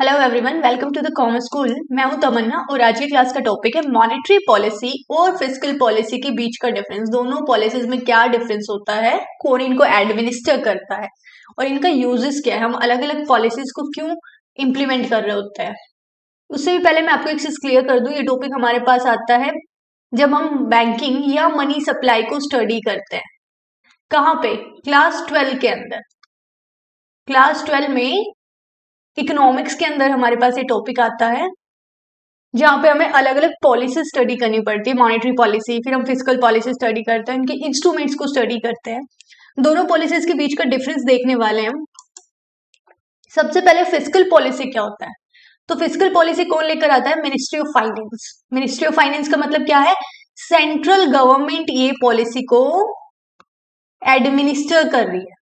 Hello everyone, welcome to the commerce school. मैं हूं तमन्ना और आज की क्लास का टॉपिक है मॉनेटरी पॉलिसी और फिस्कल पॉलिसी के बीच का डिफरेंस। दोनों पॉलिसीज में क्या डिफरेंस होता है, कौन इनको एडमिनिस्टर करता है और इनका यूजेस क्या है, हम अलग अलग पॉलिसीज को क्यों इम्प्लीमेंट कर रहे होते हैं। उससे भी पहले मैं आपको एक चीज क्लियर कर दूं, ये टॉपिक हमारे पास आता है जब हम बैंकिंग या मनी सप्लाई को स्टडी करते हैं। कहाँ पे? क्लास 12 के अंदर। क्लास 12 में इकोनॉमिक्स के अंदर हमारे पास ये टॉपिक आता है जहाँ पे हमें अलग अलग पॉलिसी स्टडी करनी पड़ती है। मॉनेटरी पॉलिसी, फिर हम फिजिकल पॉलिसी स्टडी करते हैं, उनके इंस्ट्रूमेंट्स को स्टडी करते हैं। दोनों पॉलिसीज के बीच का डिफरेंस देखने वाले हैं हम। सबसे पहले फिजिकल पॉलिसी क्या होता है? तो फिजिकल पॉलिसी कौन लेकर आता है? Ministry of finance. Ministry of finance का मतलब क्या है? सेंट्रल गवर्नमेंट ये पॉलिसी को एडमिनिस्टर कर रही है।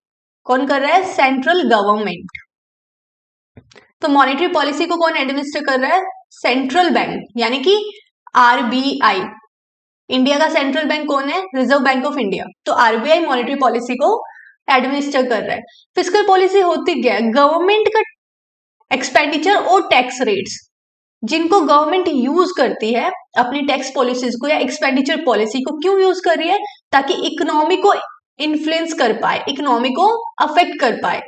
कौन कर रहा है? Central government. तो मॉनेटरी पॉलिसी को कौन एडमिनिस्टर कर रहा है? सेंट्रल बैंक, यानी कि आरबीआई। इंडिया का सेंट्रल बैंक कौन है? Reserve bank of India. तो आरबीआई मॉनेटरी पॉलिसी को एडमिनिस्टर कर रहा है। फिजिकल पॉलिसी होती क्या है? गवर्नमेंट का एक्सपेंडिचर और टैक्स रेट्स जिनको गवर्नमेंट यूज करती है अपनी टैक्स पॉलिसीज को या एक्सपेंडिचर पॉलिसी को। क्यों यूज कर रही है? ताकि इकोनॉमी को इन्फ्लुएंस कर पाए, इकोनॉमी को अफेक्ट कर पाए।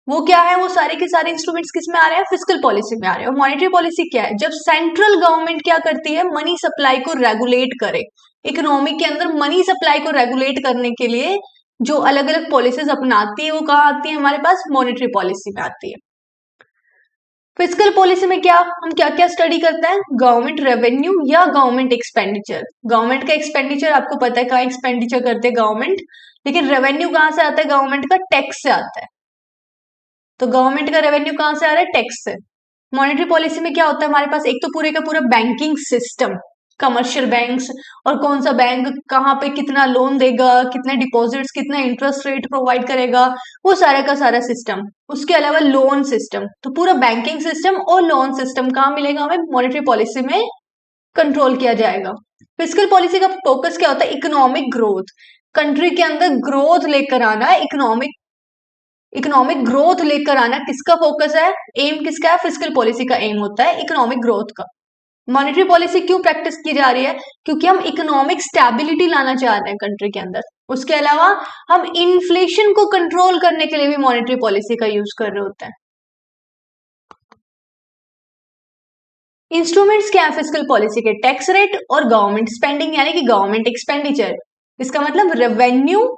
वो क्या है? वो सारे के सारे इंस्ट्रूमेंट्स किस में आ रहे हैं? फिजिकल पॉलिसी में आ रहे हैं। और मॉनेटरी पॉलिसी क्या है? जब सेंट्रल गवर्नमेंट क्या करती है? मनी सप्लाई को रेगुलेट करे। इकोनॉमी के अंदर मनी सप्लाई को रेगुलेट करने के लिए जो अलग अलग पॉलिसीज अपनाती है वो कहाँ आती है? हमारे पास मॉनेटरी पॉलिसी में आती है। फिजिकल पॉलिसी में क्या हम क्या क्या स्टडी करते हैं? गवर्नमेंट रेवेन्यू या गवर्नमेंट एक्सपेंडिचर। गवर्नमेंट का एक्सपेंडिचर आपको पता है कहाँ एक्सपेंडिचर करते हैं? गवर्नमेंट। लेकिन रेवेन्यू कहाँ से आता है? गवर्नमेंट का टैक्स से आता है। तो गवर्नमेंट का रेवेन्यू कहां से आ रहा है? टैक्स से। मॉनेटरी पॉलिसी में क्या होता है हमारे पास? एक तो पूरे का पूरा बैंकिंग सिस्टम, कमर्शियल बैंक्स और कौन सा बैंक कहाँ पे कितना लोन देगा, कितने डिपॉजिट्स, कितना इंटरेस्ट रेट प्रोवाइड करेगा, वो सारा का सारा सिस्टम। उसके अलावा लोन सिस्टम, तो पूरा बैंकिंग सिस्टम और लोन सिस्टम कहाँ मिलेगा हमें? मॉनेटरी पॉलिसी में कंट्रोल किया जाएगा। फिजिकल पॉलिसी का फोकस क्या होता है? Economic growth. कंट्री के अंदर ग्रोथ लेकर आना, इकोनॉमिक ग्रोथ लेकर आना किसका फोकस है? एम किसका है? फिजिकल पॉलिसी का एम होता है इकोनॉमिक ग्रोथ का। मॉनेटरी पॉलिसी क्यों प्रैक्टिस की जा रही है? क्योंकि हम इकोनॉमिक स्टेबिलिटी लाना चाह रहे हैं कंट्री के अंदर। उसके अलावा हम इन्फ्लेशन को कंट्रोल करने के लिए भी मॉनेटरी पॉलिसी का यूज कर रहे होते हैं। इंस्ट्रूमेंट्स क्या है फिजिकल पॉलिसी के? टैक्स रेट और गवर्नमेंट स्पेंडिंग, यानी कि गवर्नमेंट एक्सपेंडिचर। इसका मतलब रेवेन्यू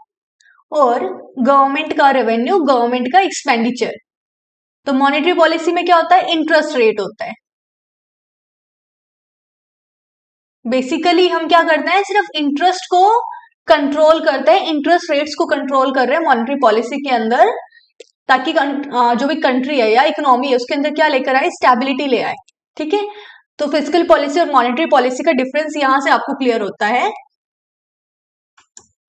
और गवर्नमेंट का रेवेन्यू, गवर्नमेंट का एक्सपेंडिचर। तो मॉनेटरी पॉलिसी में क्या होता है? इंटरेस्ट रेट होता है। बेसिकली हम क्या करते हैं? सिर्फ इंटरेस्ट को कंट्रोल करते हैं, इंटरेस्ट रेट्स को कंट्रोल कर रहे हैं मॉनेटरी पॉलिसी के अंदर, ताकि जो भी कंट्री है या इकोनॉमी है उसके अंदर क्या लेकर आए? स्टेबिलिटी ले आए। ठीक है, तो फिजिकल पॉलिसी और मॉनेटरी पॉलिसी का डिफरेंस यहां से आपको क्लियर होता है।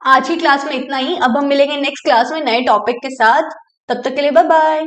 आज की क्लास में इतना ही। अब हम मिलेंगे नेक्स्ट क्लास में नए टॉपिक के साथ। तब तक के लिए बाय बाय।